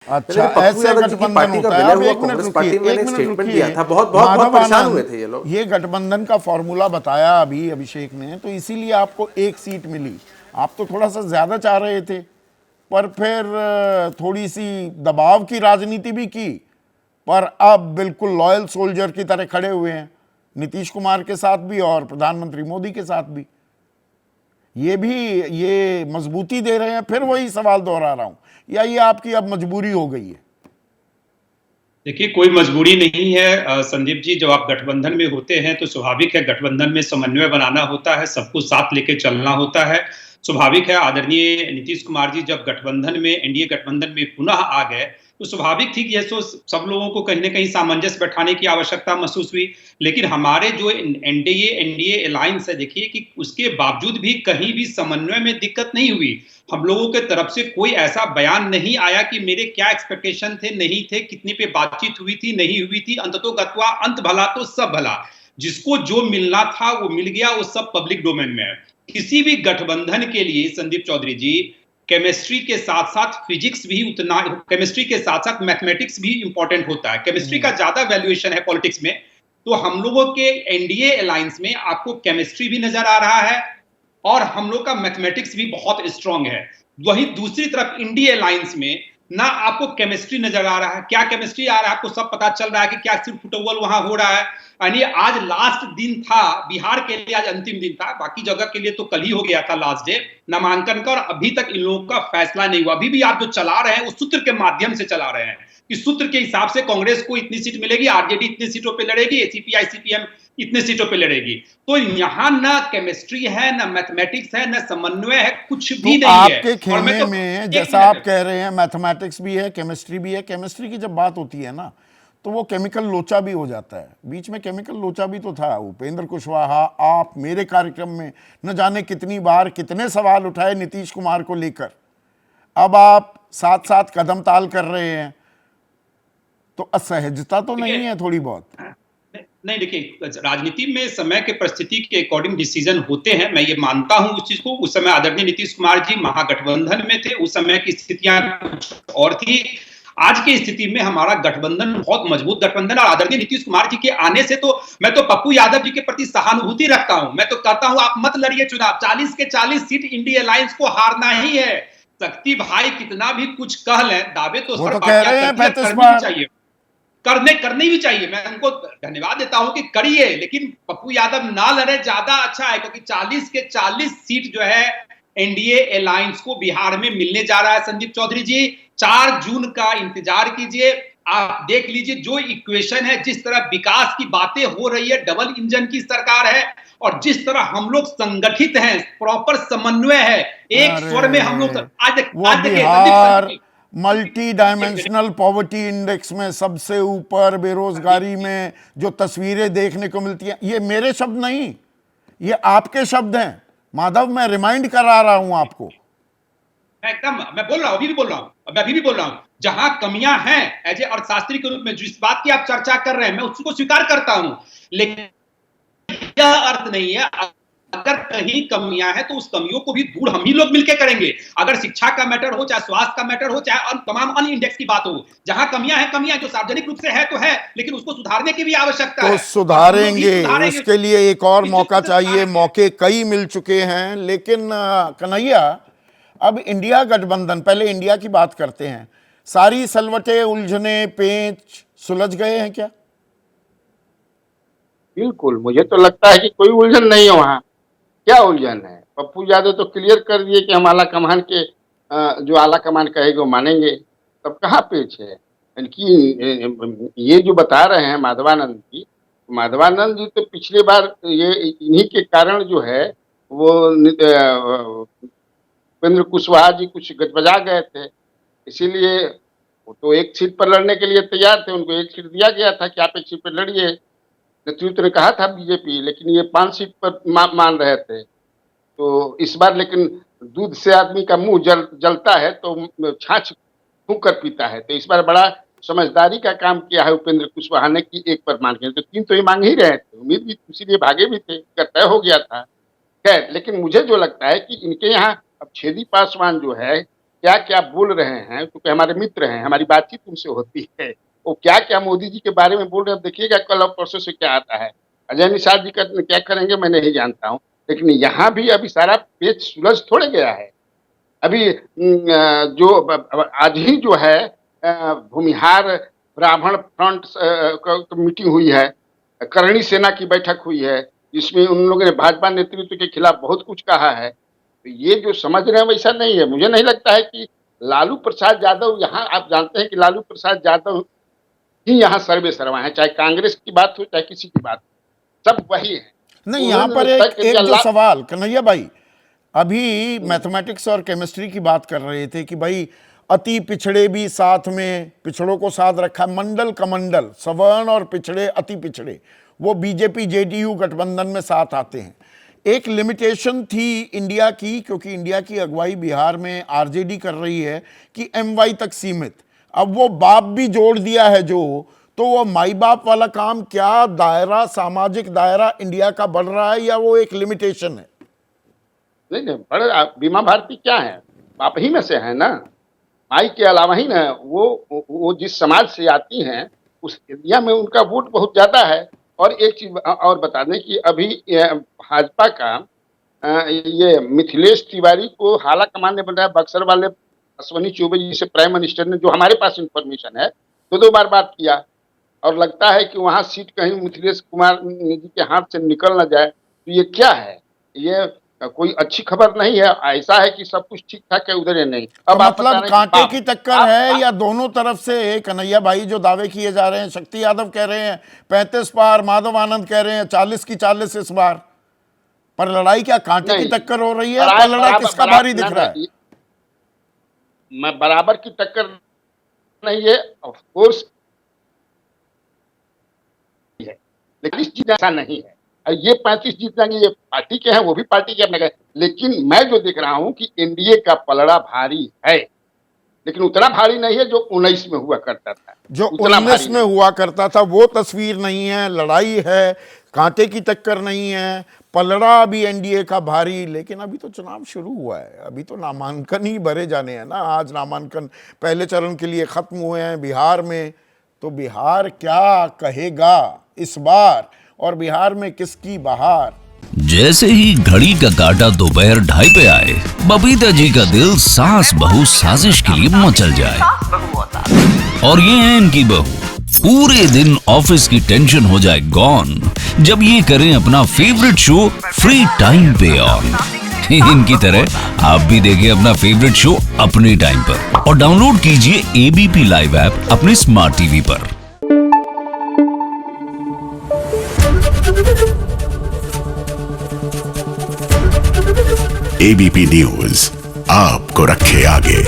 अच्छा, ऐसे गठबंधन होता है। अब एक मिनट रुकिए, एक मिनट रुकिए। बहुत परेशान हुए थे ये माधवानंद, लोग। ये गठबंधन का फॉर्मूला बताया अभी अभिषेक ने, तो इसीलिए आपको एक सीट मिली। आप तो थोड़ा सा ज्यादा चाह रहे थे, पर फिर थोड़ी सी दबाव की राजनीति भी की, पर अब बिल्कुल लॉयल सोल्जर की तरह खड़े हुए हैं, नीतीश कुमार के साथ भी और प्रधानमंत्री मोदी के साथ भी। ये भी ये मजबूती दे रहे हैं। फिर वही सवाल दोहरा रहा हूं, या ये आपकी अब मजबूरी हो गई है? देखिए, कोई मजबूरी नहीं है संदीप जी। जब आप गठबंधन में होते हैं तो स्वाभाविक है गठबंधन में समन्वय बनाना होता है, सबको साथ लेके चलना होता है। स्वाभाविक है आदरणीय नीतीश कुमार जी जब गठबंधन में, एनडीए गठबंधन में पुनः आ गए, तो स्वाभाविक थी कि ये तो सब लोगों को कहीं ना कहीं सामंजस्य बैठाने की आवश्यकता महसूस हुई। लेकिन हमारे जो एनडीए एनडीए अलायंस है, देखिए कि उसके बावजूद भी कहीं भी समन्वय में दिक्कत नहीं हुई। हम लोगों के तरफ से कोई ऐसा बयान नहीं आया कि मेरे क्या एक्सपेक्टेशन थे, नहीं थे, कितनी पे बातचीत हुई थी, नहीं हुई थी। अंततोगत्वा अंत भला तो सब भला, जिसको जो मिलना था वो मिल गया, वो सब पब्लिक डोमेन में है। किसी भी गठबंधन के लिए संदीप चौधरी जी, केमिस्ट्री के साथ साथ फिजिक्स भी उतना, केमिस्ट्री के साथ साथ मैथमेटिक्स भी इंपॉर्टेंट होता है। केमिस्ट्री का ज्यादा वैल्यूएशन है पॉलिटिक्स में। तो हम लोगों के एनडीए अलायंस में आपको केमिस्ट्री भी नजर आ रहा है और हम लोग का मैथमेटिक्स भी बहुत स्ट्रांग है। वहीं दूसरी तरफ इंडिया अलायंस में ना आपको केमिस्ट्री नजर आ रहा है। क्या केमिस्ट्री आ रहा है आपको सब पता चल रहा है कि क्या सिर्फ फुटबॉल वहां हो रहा है। यानी आज लास्ट दिन था बिहार के लिए, आज अंतिम दिन था, बाकी जगह के लिए तो कल ही हो गया था लास्ट डे नामांकन का, और अभी तक इन लोगों का फैसला नहीं हुआ। अभी भी आप जो चला रहे हैं उस सूत्र के माध्यम से चला रहे हैं कि सूत्र के हिसाब से कांग्रेस को इतनी सीट मिलेगी, आरजेडी इतनी सीटों पर लड़ेगी, सीपीआई सीपीएम इतने सीटों पे लड़ेगी। तो यहां ना केमिस्ट्री है, ना मैथमेटिक्स है, ना समन्वय है, कुछ भी तो नहीं है। आपके और मैं खेमे तो में, एक जैसा आप मिनट, कह रहे हैं, मैथमेटिक्स भी है, केमिस्ट्री भी है। केमिस्ट्री की जब बात होती है ना, तो वो केमिकल लोचा भी हो जाता है। बीच में केमिकल लोचा भी तो था। उपेंद्र कुशवाहा, आप मेरे कार्यक्रम में न जाने कितनी बार कितने सवाल उठाए नीतीश कुमार को लेकर। अब आप साथ साथ कदम ताल कर रहे हैं, तो असहजता तो नहीं है थोड़ी बहुत? नहीं देखिए, राजनीति में समय के परिस्थिति के अकॉर्डिंग डिसीजन होते हैं, मैं ये मानता हूं उस चीज को। उस समय आदरणीय नीतीश कुमार जी महागठबंधन में थे, उस समय की स्थितियां कुछ और थी। आज की स्थिति में हमारा गठबंधन बहुत मजबूत गठबंधन, और आदरणीय नीतीश कुमार जी के आने से तो मैं तो पप्पू यादव जी के प्रति सहानुभूति रखता हूं। मैं तो कहता हूं आप मत लड़िए चुनाव, 40 के 40 सीट इंडिया अलायंस को हारना ही है। शक्ति भाई कितना भी कुछ कह लें, दावे तो वो हर तो कह पार्टियां रहे हैं करती है, 35 करनी भी बार। चाहिए, करनी भी चाहिए। मैं उनको धन्यवाद देता हूं कि करिए, लेकिन पप्पू यादव ना लड़े ज्यादा अच्छा है, क्योंकि 40 के 40 सीट जो है एनडीए अलायंस को बिहार में मिलने जा रहा है। संदीप चौधरी जी 4 जून का इंतजार कीजिए, आप देख लीजिए जो इक्वेशन है, जिस तरह विकास की बातें हो रही है, डबल इंजन की सरकार है, और जिस तरह हम लोग संगठित हैं, प्रॉपर समन्वय है, एक स्वर में हम लोग। अरे, आज वो आज देखिए Bihar Sandeep, multi dimensional poverty index में सबसे ऊपर, बेरोजगारी संदीप में जो तस्वीरें देखने को मिलती हैं, ये मेरे शब्द नहीं, ये आपके शब्द हैं माधव। मैं रिमाइंड करा रहा हूं आपको। मैं बोल रहा हूं, अभी भी बोल रहा हूं, मैं अभी भी बोल रहा हूं, जहां कमियां हैं एज ए अर्थशास्त्री के रूप में जिस बात की आप चर्चा कर रहे हैं, मैं उसको स्वीकार करता हूं। लेकिन यह अर्थ नहीं है अगर कहीं कमियां हैं तो उस कमियों को भी दूर हम ही लोग मिलकर करेंगे। अगर शिक्षा का मैटर हो, चाहे स्वास्थ्य का मैटर हो, चाहे तमाम अन्य इंडेक्स की बात हो, जहां कमियां हैं, कमियां जो सार्वजनिक रूप से है तो है, लेकिन उसको सुधारने की भी आवश्यकता तो है, और हम लोग ही सुधारेंगे, सुधारेंगे। उसके लिए एक और निश्चित मौका रूप से चाहिए। सुधारेंगे। मौके कई मिल चुके हैं, लेकिन कन्हैया, अब इंडिया गठबंधन, पहले इंडिया की बात करते हैं। सारी सलवटें, उलझने, पेच सुलझ गए हैं क्या? बिल्कुल, मुझे तो लगता है कि कोई उलझन नहीं है वहाँ। क्या उलझन है? पप्पू यादव तो क्लियर कर दिए कि हम आला कमान के जो आला कमान कहेगा वो मानेंगे। तब कहाँ पेच है? इनकी ये जो बता रहे हैं माधवानंद जी, माधवानंद जी तो पिछली बार ये इन्हीं के कारण जो है वो उपेंद्र कुशवाहा जी कुछ गजबजा गए थे। इसीलिए वो तो एक सीट पर लड़ने के लिए तैयार थे, उनको एक सीट दिया गया था कि आप एक सीट पर लड़िए। नेतृत्व ने कहा था बीजेपी, लेकिन ये 5 सीट पर मान रहे थे। तो इस बार लेकिन दूध से आदमी का मुंह जलता है तो छाछ फूंक कर पीता है। तो इस बार बड़ा समझदारी का काम किया है उपेंद्र कुशवाहा ने कि एक पर मान के, तो 3 तो ये मांग ही रहे थे, उम्मीद भी इसीलिए भागे भी थे, तय हो गया था। खैर, लेकिन मुझे जो लगता है कि इनके यहाँ अब छेदी पासवान जो है क्या क्या बोल रहे हैं, क्योंकि हमारे मित्र हैं, हमारी बातचीत उनसे होती है, वो क्या क्या मोदी जी के बारे में बोल रहे हैं, देखिएगा कल और परसों से क्या आता है। अजय निषाद जी क्या करेंगे मैं नहीं जानता हूँ, लेकिन यहाँ भी अभी सारा पेच सुलझ थोड़े गया है। अभी जो आज ही जो है भूमिहार ब्राह्मण फ्रंट मीटिंग हुई है, करणी सेना की बैठक हुई है, जिसमें उन लोगों ने भाजपा नेतृत्व के खिलाफ बहुत कुछ कहा है। तो ये जो समझ रहे हैं वैसा नहीं है। मुझे नहीं लगता है कि लालू प्रसाद यादव यहाँ, आप जानते हैं कि लालू प्रसाद यादव ही यहाँ सर्वे सर्वा है, चाहे कांग्रेस की बात हो चाहे किसी की बात हो, सब वही है। नहीं, यहाँ पर एक जो सवाल कन्हैया भाई, अभी मैथमेटिक्स और केमिस्ट्री की बात कर रहे थे कि भाई अति पिछड़े भी साथ में, पिछड़ों को साथ रखा, मंडल कमंडल, सवर्ण और पिछड़े अति पिछड़े, वो बीजेपी जेडीयू गठबंधन में साथ आते हैं। एक लिमिटेशन थी इंडिया की, क्योंकि इंडिया की अगुवाई बिहार में आरजेडी कर रही है कि एमवाई तक सीमित। अब वो बाप भी जोड़ दिया है जो, तो वो माई बाप वाला काम, क्या दायरा, सामाजिक दायरा इंडिया का बढ़ रहा है या वो एक लिमिटेशन है? नहीं, बड़े बीमा भारती क्या है, बाप ही में से है ना, माई के अलावा ही ना, वो जिस समाज से आती हैं उस एरिया में उनका वोट बहुत ज्यादा है। और एक चीज और बता दें कि अभी भाजपा का ये मिथिलेश तिवारी को हाला कमाने बन रहा है। बक्सर वाले अश्वनी चौबे जी से प्राइम मिनिस्टर ने, जो हमारे पास इंफॉर्मेशन है, दो बार बात किया, और लगता है कि वहां सीट कहीं मिथिलेश कुमार जी के हाथ से निकल न जाए। तो ये क्या है, ये कोई अच्छी खबर नहीं है। ऐसा है कि सब कुछ ठीक ठाक है, उधर ही नहीं। अब मतलब कांटे की टक्कर है या दोनों तरफ से? कन्हैया भाई जो दावे किए जा रहे हैं, शक्ति यादव कह रहे हैं 35 पार, माधव आनंद कह रहे हैं 40 की 40 इस बार, पर लड़ाई क्या कांटे की टक्कर हो रही है? पलड़ा किसका भारी दिख रहा है? मैं बराबर की टक्कर नहीं है, ऑफ कोर्स है, लेकिन इस चीज ऐसा नहीं है। ये 35 जीत जाएंगे, ये पार्टी के हैं, वो भी पार्टी के अपने। लेकिन मैं जो देख रहा हूं कि एनडीए का पलड़ा भारी है, लेकिन उतना भारी नहीं है जो 19 में हुआ करता था। जो 19 में हुआ करता था वो तस्वीर नहीं है। लड़ाई है, कांटे की टक्कर नहीं है, पलड़ा भी एनडीए का भारी। लेकिन अभी तो चुनाव शुरू हुआ है, अभी तो नामांकन ही भरे जाने हैं ना। आज नामांकन पहले चरण के लिए खत्म हुए हैं बिहार में। तो बिहार क्या कहेगा इस बार, और बिहार में किसकी बहार? जैसे ही घड़ी का काटा दोपहर 2:30 पे आए, बबीता जी का दिल सास बहू साजिश के लिए मचल जाए। और ये है इनकी बहू, पूरे दिन ऑफिस की टेंशन हो जाए गॉन जब ये करें अपना फेवरेट शो फ्री टाइम पे ऑन। इनकी तरह आप भी देखिए अपना फेवरेट शो अपने टाइम पर, और डाउनलोड कीजिए एबीपी लाइव ऐप अपने स्मार्ट टीवी पर। एबीपी न्यूज आपको रखे आगे।